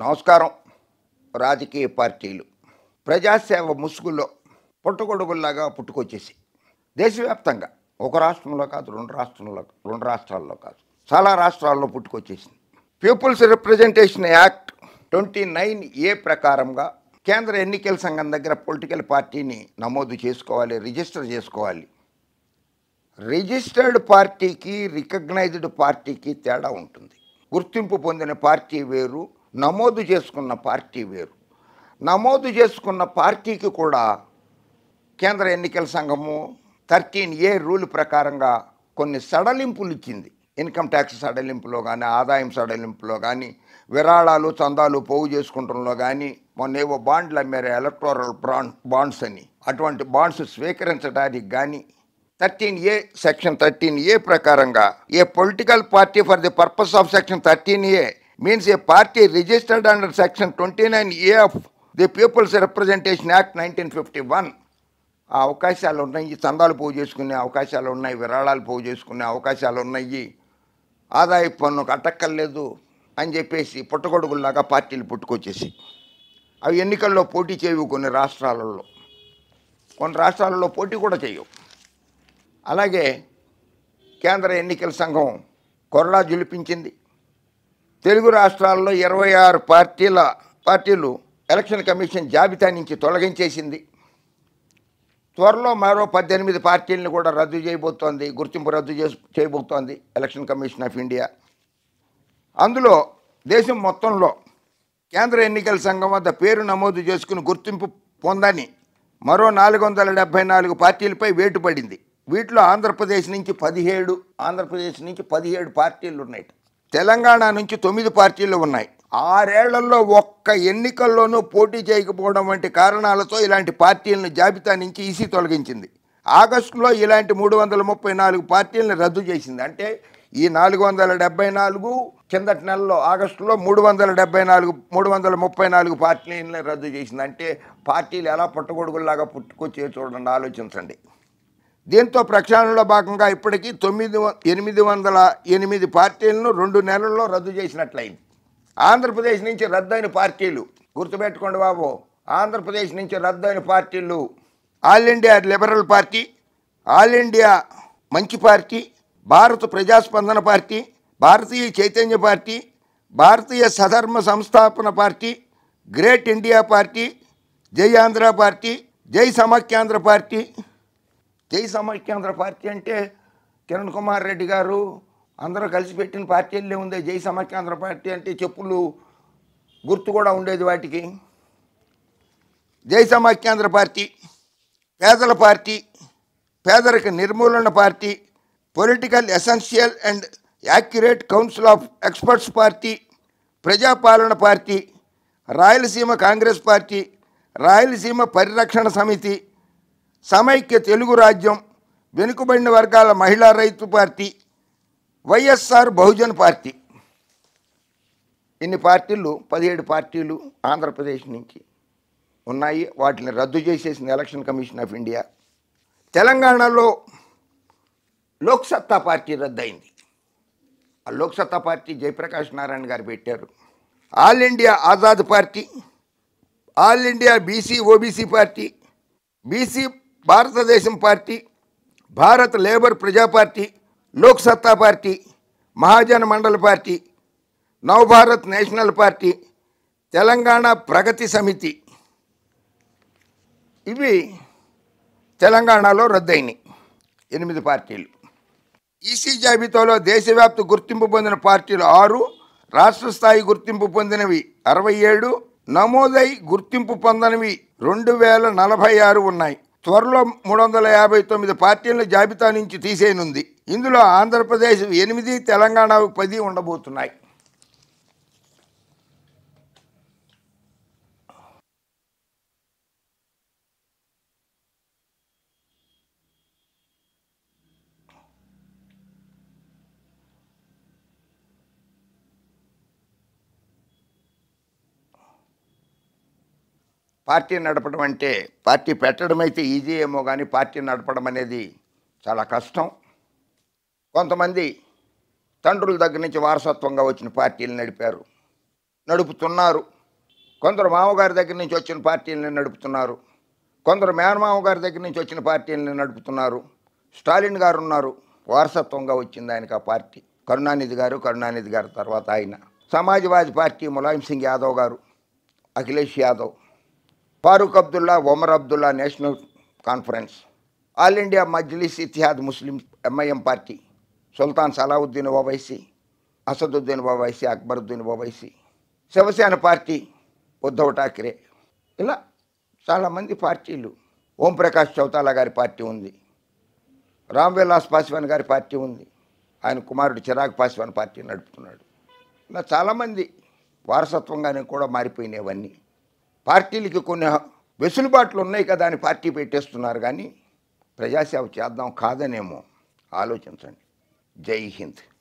నమస్కారం. రాజకీయ పార్టీలు ప్రజాసేవ ముసుగులో పుట్టగొడుగుల్లాగా పుట్టుకొచ్చేసి దేశవ్యాప్తంగా ఒక రాష్ట్రంలో కాదు, రెండు రాష్ట్రాల్లో కాదు, చాలా రాష్ట్రాల్లో పుట్టుకొచ్చేసింది. పీపుల్స్ రిప్రజెంటేషన్ యాక్ట్ 29A ప్రకారంగా కేంద్ర ఎన్నికల సంఘం దగ్గర పొలిటికల్ పార్టీని నమోదు చేసుకోవాలి, రిజిస్టర్ చేసుకోవాలి. రిజిస్టర్డ్ పార్టీకి రికగ్నైజ్డ్ పార్టీకి తేడా ఉంటుంది. గుర్తింపు పొందిన పార్టీ వేరు, నమోదు చేసుకున్న పార్టీ వేరు. నమోదు చేసుకున్న పార్టీకి కూడా కేంద్ర ఎన్నికల సంఘము 13A రూల్ ప్రకారంగా కొన్ని సడలింపులు ఇచ్చింది. ఇన్కమ్ ట్యాక్స్ సడలింపులో కానీ, ఆదాయం సడలింపులో కానీ, విరాళాలు చందాలు పోగు చేసుకుంటంలో కానీ, మొన్నేవో బాండ్లు అమ్మారు, ఎలక్టోరల్ బాండ్స్ అని, అటువంటి బాండ్స్ స్వీకరించడానికి కానీ సెక్షన్ 13A ప్రకారంగా a political party for the purpose of section 13A means a party registered under section 29A of the People's Representation Act 1951 ఆ అవకాశాలు ఉన్నాయి. చందాలు పోగు చేసుకునే అవకాశాలు ఉన్నాయి, విరాళాలు పోగు చేసుకునే అవకాశాలు ఉన్నాయి, ఆదాయ పన్ను కట్టక్కర్లేదు అని చెప్పేసి పుట్టగొడుగుల్లాగా పార్టీలు పుట్టుకొచ్చేసి అవి ఎన్నికల్లో పోటీ చేయవు. కొన్ని రాష్ట్రాలలో పోటీ కూడా చేయవు. అలాగే కేంద్ర ఎన్నికల సంఘం కొరడా జులిపించింది. తెలుగు రాష్ట్రాల్లో 26 పార్టీలు ఎలక్షన్ కమిషన్ జాబితా నుంచి తొలగించేసింది. త్వరలో మరో 18 పార్టీలను కూడా రద్దు చేయబోతోంది, గుర్తింపు రద్దు చేయబోతోంది ఎలక్షన్ కమిషన్ ఆఫ్ ఇండియా. అందులో దేశం మొత్తంలో కేంద్ర ఎన్నికల సంఘం వద్ద పేరు నమోదు చేసుకుని గుర్తింపు పొందని మరో 474 పార్టీలపై వేటు పడింది. వీటిలో ఆంధ్రప్రదేశ్ నుంచి 17 పార్టీలు ఉన్నాయి. తెలంగాణ నుంచి 9 పార్టీలు ఉన్నాయి. 6 ఏళ్లలో ఒక్క ఎన్నికల్లోనూ పోటీ చేయకపోవడం వంటి కారణాలతో ఇలాంటి పార్టీలను జాబితా నుంచి ఈసీ తొలగించింది. ఆగస్టులో ఇలాంటి 334 పార్టీలను రద్దు చేసింది. అంటే ఈ 474 కిందటి నెలలో ఆగస్టులో 334 పార్టీలను రద్దు చేసింది. అంటే పార్టీలు ఎలా పుట్టగొడుగుల్లాగా పుట్టుకొచ్చే చూడండి, ఆలోచించండి. దీంతో ప్రక్షాళనలో భాగంగా ఇప్పటికీ 808 పార్టీలను 2 నెలల్లో రద్దు చేసినట్లయింది. ఆంధ్రప్రదేశ్ నుంచి రద్దయిన పార్టీలు గుర్తుపెట్టుకోండి బాబు. ఆంధ్రప్రదేశ్ నుంచి రద్దయిన పార్టీలు all India liberal party, all India మంచి పార్టీ, భారత ప్రజాస్పందన పార్టీ, భారతీయ చైతన్య పార్టీ, భారతీయ సధర్మ సంస్థాపన పార్టీ, గ్రేట్ ఇండియా పార్టీ, జై ఆంధ్ర పార్టీ, జై సమాఖ్యాంధ్ర పార్టీ. జై సమాఖ్యాంధ్ర పార్టీ అంటే కిరణ్ కుమార్ రెడ్డి గారు అందరూ కలిసి పెట్టిన పార్టీలే ఉంది. జై సమాఖ్యాంధ్ర పార్టీ అంటే చెప్పులు గుర్తు కూడా ఉండేది వాటికి. జై సమాఖ్యాంధ్ర పార్టీ, పేదల పార్టీ, పేదరిక నిర్మూలన party, political essential and accurate council of experts party, Prajapalana party, Rayalaseema Congress party, Rayalaseema పరిరక్షణ సమితి, సమైక్య తెలుగు రాజ్యం, వెనుకబడిన వర్గాల మహిళా రైతు పార్టీ, వైఎస్ఆర్ బహుజన్ పార్టీ. ఇన్ని పార్టీలు 17 పార్టీలు ఆంధ్రప్రదేశ్ నుంచి ఉన్నాయి. వాటిని రద్దు చేసేసిన ఎలక్షన్ కమిషన్ ఆఫ్ ఇండియా. తెలంగాణలో లోక్సత్తా పార్టీ రద్దయింది. ఆ లోక్సత్తా పార్టీ జయప్రకాష్ నారాయణ గారు పెట్టారు. All India Azad party, all India BC OBC party, BC Bharatadesam party, Bharat labour Praja party, Loksatta party, Mahajana Mandal party, Navabharat national party, Telangana Pragati Samiti, ఇవి తెలంగాణలో రద్దయినాయి. 8 పార్టీలు. ఈసీ జాబితాలో దేశవ్యాప్త గుర్తింపు పొందిన పార్టీలు 6, రాష్ట్ర స్థాయి గుర్తింపు పొందినవి 67, నమోదై గుర్తింపు పొందనివి 2046 ఉన్నాయి. త్వరలో 359 పార్టీలను జాబితా నుంచి తీసేయనుంది. ఇందులో ఆంధ్రప్రదేశ్ 8, తెలంగాణ 10 ఉండబోతున్నాయి. పార్టీ నడపడం అంటే, పార్టీ పెట్టడం అయితే ఈజీ ఏమో కానీ పార్టీ నడపడం అనేది చాలా కష్టం. కొంతమంది తండ్రుల దగ్గర నుంచి వారసత్వంగా వచ్చిన పార్టీలు నడిపారు. నడుపుతున్నారు. కొందరు మామగారి దగ్గర నుంచి వచ్చిన పార్టీలని నడుపుతున్నారు. కొందరు మేనమామ గారి దగ్గర నుంచి వచ్చిన పార్టీలని నడుపుతున్నారు. స్టాలిన్ గారు ఉన్నారు, వారసత్వంగా వచ్చింది ఆయనకు ఆ పార్టీ. కరుణానిధి గారు తర్వాత ఆయన. Samajwadi party Mulayam Singh Yadav garu, Akhilesh Yadav, Farooq Abdullah, Omar Abdullah national conference, all India Majlis Ittehad Muslim MIM party, Sultan Salahuddin Owaisi, Asaduddin Owaisi, Akbaruddin Owaisi, Shiv Sena party Uddhav Thackeray, ఇలా చాలామంది పార్టీలు. ఓంప్రకాష్ చౌతాలా గారి పార్టీ ఉంది, రామ్విలాస్ పాస్వాన్ గారి పార్టీ ఉంది, ఆయన కుమారుడు చిరాగ్ పాస్వాన్ పార్టీ నడుపుతున్నాడు. ఇలా చాలామంది వారసత్వంగానే కూడా మారిపోయినవన్నీ. పార్టీలకి కొన్ని వెసులుబాట్లు ఉన్నాయి కదా అని పార్టీ పెట్టేస్తున్నారు, కానీ ప్రజాసేవ చేద్దాం కాదనేమో ఆలోచించండి. జై హింద్.